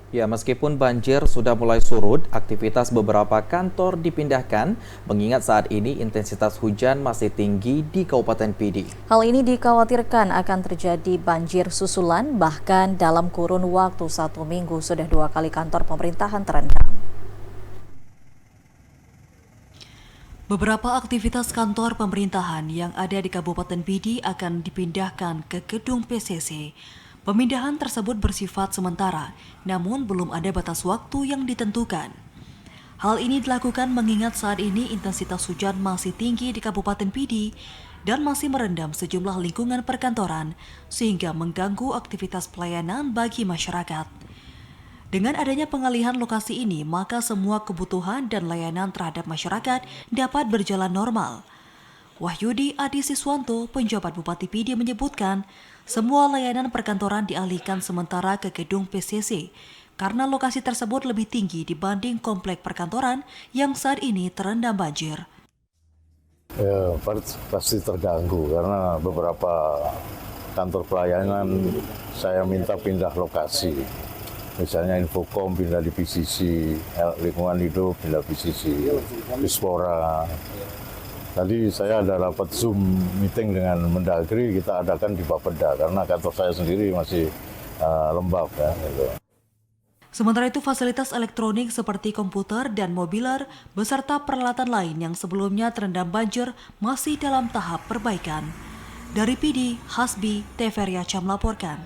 Ya, meskipun banjir sudah mulai surut, aktivitas beberapa kantor dipindahkan, mengingat saat ini intensitas hujan masih tinggi di Kabupaten Pidi. Hal ini dikhawatirkan akan terjadi banjir susulan, bahkan dalam kurun waktu 1 minggu sudah 2 kali kantor pemerintahan terendam. Beberapa aktivitas kantor pemerintahan yang ada di Kabupaten Pidi akan dipindahkan ke gedung PCC. Pemindahan tersebut bersifat sementara, namun belum ada batas waktu yang ditentukan. Hal ini dilakukan mengingat saat ini intensitas hujan masih tinggi di Kabupaten Pidi dan masih merendam sejumlah lingkungan perkantoran sehingga mengganggu aktivitas pelayanan bagi masyarakat. Dengan adanya pengalihan lokasi ini, maka semua kebutuhan dan layanan terhadap masyarakat dapat berjalan normal. Wahyudi Adi Siswanto, penjabat Bupati Pidi menyebutkan, semua layanan perkantoran dialihkan sementara ke gedung PCC karena lokasi tersebut lebih tinggi dibanding komplek perkantoran yang saat ini terendam banjir. Ya, pasti terganggu karena beberapa kantor pelayanan saya minta pindah lokasi. Misalnya Infokom pindah di PCC, lingkungan hidup pindah PCC, Dispora. Tadi saya ada rapat Zoom meeting dengan Mendagri, kita adakan di Bapeda karena kantor saya sendiri masih lembab ya. Gitu. Sementara itu fasilitas elektronik seperti komputer dan mobiler beserta peralatan lain yang sebelumnya terendam banjir masih dalam tahap perbaikan. Dari Pidi, Hasbi, TVRI Aceh melaporkan.